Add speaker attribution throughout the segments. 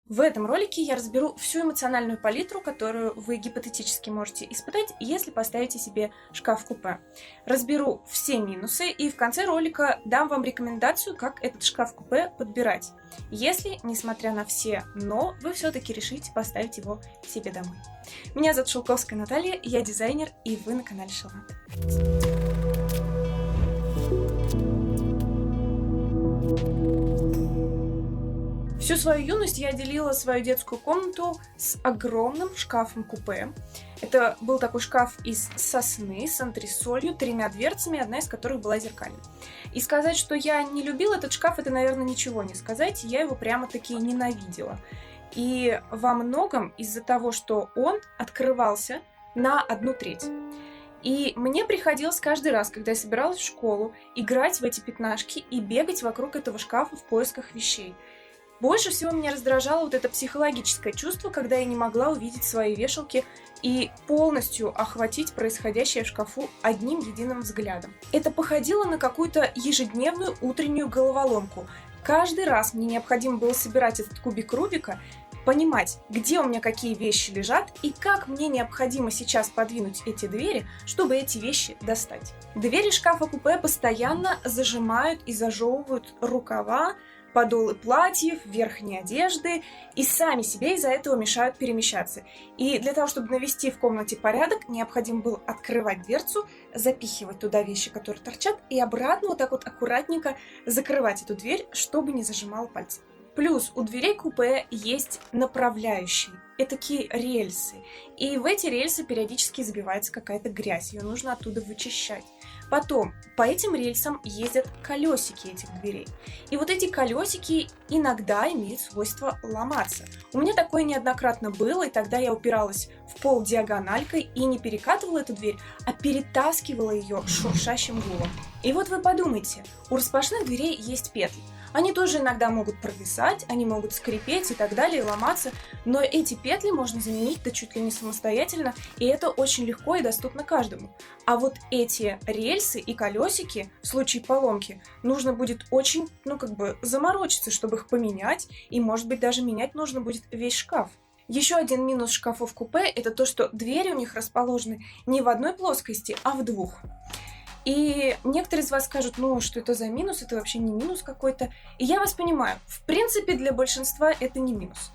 Speaker 1: В этом ролике я разберу всю эмоциональную палитру, которую вы гипотетически можете испытать, если поставите себе шкаф-купе. Разберу все минусы и в конце ролика дам вам рекомендацию, как этот шкаф-купе подбирать, если, несмотря на все «но», вы все-таки решите поставить его себе домой. Меня зовут Шелковская Наталья, я дизайнер, и вы на канале Шелнат. Всю свою юность я делила свою детскую комнату с огромным шкафом-купе. Это был такой шкаф из сосны с антресолью, 3 дверцами, одна из которых была зеркальной. И сказать, что я не любила этот шкаф, это, наверное, ничего не сказать. Я его прямо-таки ненавидела. И во многом из-за того, что он открывался на 1/3. И мне приходилось каждый раз, когда я собиралась в школу, играть в эти пятнашки и бегать вокруг этого шкафа в поисках вещей. Больше всего меня раздражало вот это психологическое чувство, когда я не могла увидеть свои вешалки и полностью охватить происходящее в шкафу одним единым взглядом. Это походило на какую-то ежедневную утреннюю головоломку. Каждый раз мне необходимо было собирать этот кубик Рубика, понимать, где у меня какие вещи лежат и как мне необходимо сейчас подвинуть эти двери, чтобы эти вещи достать. Двери шкафа-купе постоянно зажимают и зажевывают рукава, подолы платьев, верхней одежды и сами себе из-за этого мешают перемещаться. И для того, чтобы навести в комнате порядок, необходимо было открывать дверцу, запихивать туда вещи, которые торчат, и обратно вот так вот аккуратненько закрывать эту дверь, чтобы не зажимало пальцы. Плюс у дверей купе есть направляющие, этакие рельсы. И в эти рельсы периодически забивается какая-то грязь, ее нужно оттуда вычищать. Потом по этим рельсам ездят колесики этих дверей. И вот эти колесики иногда имеют свойство ломаться. У меня такое неоднократно было, и тогда я упиралась в пол диагональкой и не перекатывала эту дверь, а перетаскивала ее шуршащим гулом. И вот вы подумайте, у распашных дверей есть петли. Они тоже иногда могут провисать, они могут скрипеть и так далее, ломаться, но эти петли можно заменить да чуть ли не самостоятельно, и это очень легко и доступно каждому. А вот эти рельсы и колесики в случае поломки нужно будет очень, заморочиться, чтобы их поменять, и, может быть, даже менять нужно будет весь шкаф. Еще один минус шкафов-купе – это то, что двери у них расположены не в одной плоскости, а в двух. И некоторые из вас скажут, что это за минус, это вообще не минус какой-то. И я вас понимаю, в принципе, для большинства это не минус.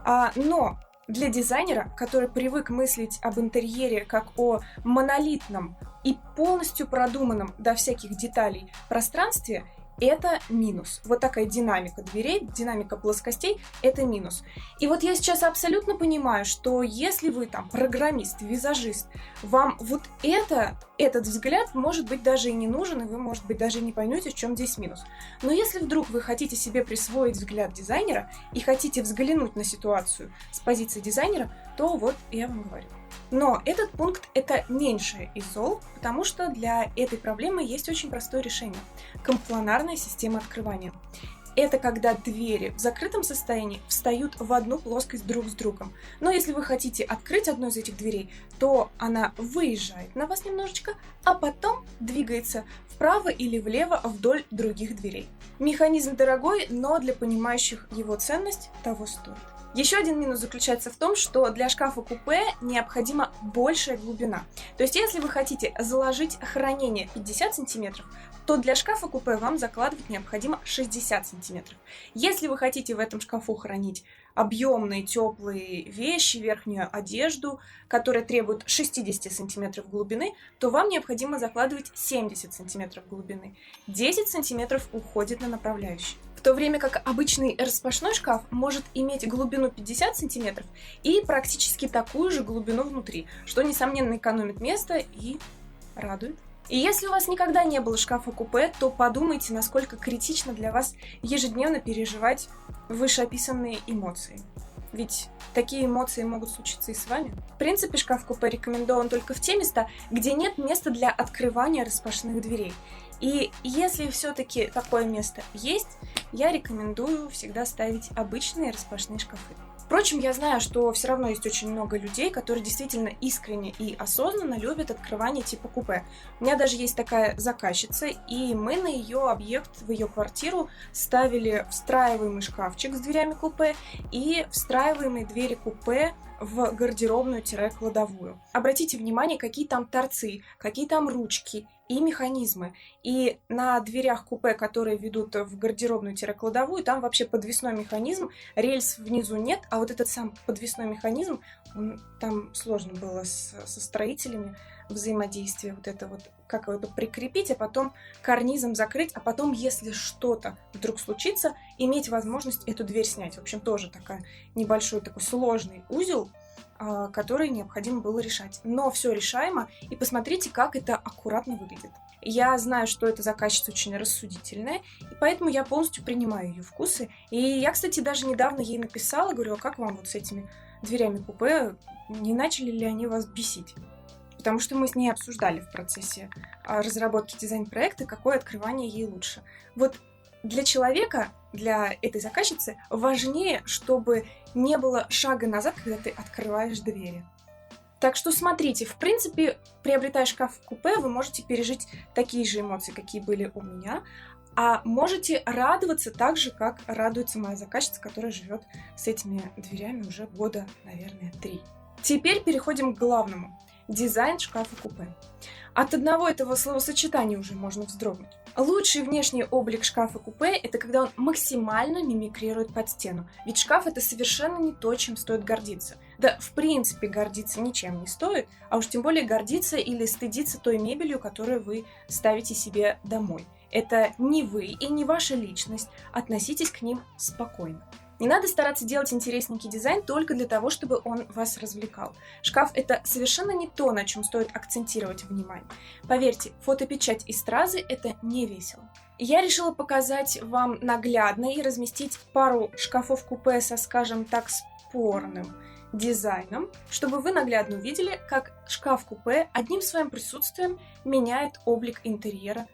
Speaker 1: Но для дизайнера, который привык мыслить об интерьере как о монолитном и полностью продуманном до всяких деталей пространстве, это минус. Вот такая динамика дверей, динамика плоскостей – это минус. И вот я сейчас абсолютно понимаю, что если вы там программист, визажист, вам вот этот взгляд может быть даже и не нужен, и вы, может быть, даже не поймете, в чем здесь минус. Но если вдруг вы хотите себе присвоить взгляд дизайнера и хотите взглянуть на ситуацию с позиции дизайнера, то вот я вам говорю. Но этот пункт – это меньшее из зол, потому что для этой проблемы есть очень простое решение – компланарная система открывания. Это когда двери в закрытом состоянии встают в одну плоскость друг с другом. Но если вы хотите открыть одну из этих дверей, то она выезжает на вас немножечко, а потом двигается вправо или влево вдоль других дверей. Механизм дорогой, но для понимающих его ценность того стоит. Еще один минус заключается в том, что для шкафа-купе необходима большая глубина. То есть, если вы хотите заложить хранение 50 см, то для шкафа-купе вам закладывать необходимо 60 см. Если вы хотите в этом шкафу хранить объемные теплые вещи, верхнюю одежду, которая требует 60 см глубины, то вам необходимо закладывать 70 см глубины. 10 см уходит на направляющие. В то время как обычный распашной шкаф может иметь глубину 50 см и практически такую же глубину внутри, что, несомненно, экономит место и радует. И если у вас никогда не было шкафа-купе, то подумайте, насколько критично для вас ежедневно переживать вышеописанные эмоции. Ведь такие эмоции могут случиться и с вами. В принципе, шкаф-купе рекомендован только в те места, где нет места для открывания распашных дверей. И если все-таки такое место есть, я рекомендую всегда ставить обычные распашные шкафы. Впрочем, я знаю, что все равно есть очень много людей, которые действительно искренне и осознанно любят открывание типа купе. У меня даже есть такая заказчица, и мы на ее объект, в ее квартиру ставили встраиваемый шкафчик с дверями купе и встраиваемые двери купе в гардеробную-кладовую. Обратите внимание, какие там торцы, какие там ручки и механизмы. И на дверях купе, которые ведут в гардеробную-кладовую, там вообще подвесной механизм, рельс внизу нет, а вот этот сам подвесной механизм, там сложно было со строителями взаимодействие, вот это вот, как это прикрепить, а потом карнизом закрыть, а потом, если что-то вдруг случится, иметь возможность эту дверь снять. В общем, тоже небольшой такой сложный узел, который необходимо было решать. Но все решаемо, и посмотрите, как это аккуратно выглядит. Я знаю, что эта заказчица очень рассудительная, и поэтому я полностью принимаю ее вкусы. И я, кстати, даже недавно ей написала, говорю, а как вам вот с этими дверями купе, не начали ли они вас бесить? Потому что мы с ней обсуждали в процессе разработки дизайн-проекта, какое открывание ей лучше. Вот для человека, для этой заказчицы, важнее, чтобы не было шага назад, когда ты открываешь двери. Так что смотрите, в принципе, приобретая шкаф-купе, вы можете пережить такие же эмоции, какие были у меня, а можете радоваться так же, как радуется моя заказчица, которая живет с этими дверями уже года, наверное, 3. Теперь переходим к главному. Дизайн шкафа-купе. От одного этого словосочетания уже можно вздрогнуть. Лучший внешний облик шкафа-купе – это когда он максимально мимикрирует под стену. Ведь шкаф – это совершенно не то, чем стоит гордиться. Да, в принципе, гордиться ничем не стоит, а уж тем более гордиться или стыдиться той мебелью, которую вы ставите себе домой. Это не вы и не ваша личность. Относитесь к ним спокойно. Не надо стараться делать интересненький дизайн только для того, чтобы он вас развлекал. Шкаф – это совершенно не то, на чем стоит акцентировать внимание. Поверьте, фотопечать из стразы – это не весело. Я решила показать вам наглядно и разместить пару шкафов-купе со, скажем так, спорным дизайном, чтобы вы наглядно увидели, как шкаф-купе одним своим присутствием меняет облик интерьера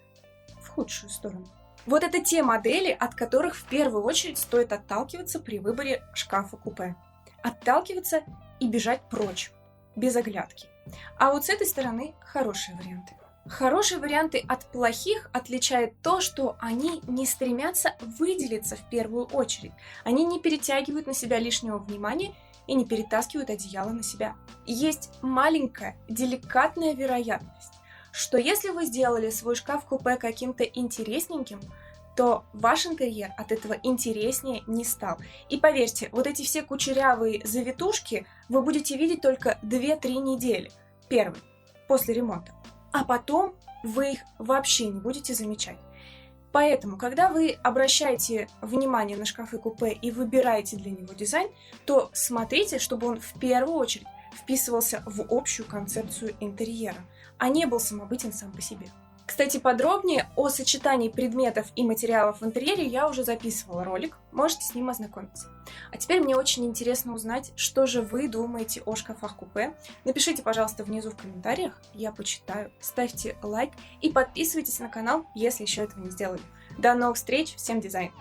Speaker 1: в худшую сторону. Вот это те модели, от которых в первую очередь стоит отталкиваться при выборе шкафа-купе. Отталкиваться и бежать прочь, без оглядки. А вот с этой стороны хорошие варианты. Хорошие варианты от плохих отличает то, что они не стремятся выделиться в первую очередь. Они не перетягивают на себя лишнего внимания и не перетаскивают одеяло на себя. Есть маленькая, деликатная вероятность, что если вы сделали свой шкаф-купе каким-то интересненьким, то ваш интерьер от этого интереснее не стал. И поверьте, вот эти все кучерявые завитушки вы будете видеть только 2-3 недели. Первый, после ремонта. А потом вы их вообще не будете замечать. Поэтому, когда вы обращаете внимание на шкафы-купе и выбираете для него дизайн, то смотрите, чтобы он в первую очередь вписывался в общую концепцию интерьера, а не был самобытен сам по себе. Кстати, подробнее о сочетании предметов и материалов в интерьере я уже записывала ролик, можете с ним ознакомиться. А теперь мне очень интересно узнать, что же вы думаете о шкафах-купе. Напишите, пожалуйста, внизу в комментариях, я почитаю, ставьте лайк и подписывайтесь на канал, если еще этого не сделали. До новых встреч, всем дизайн!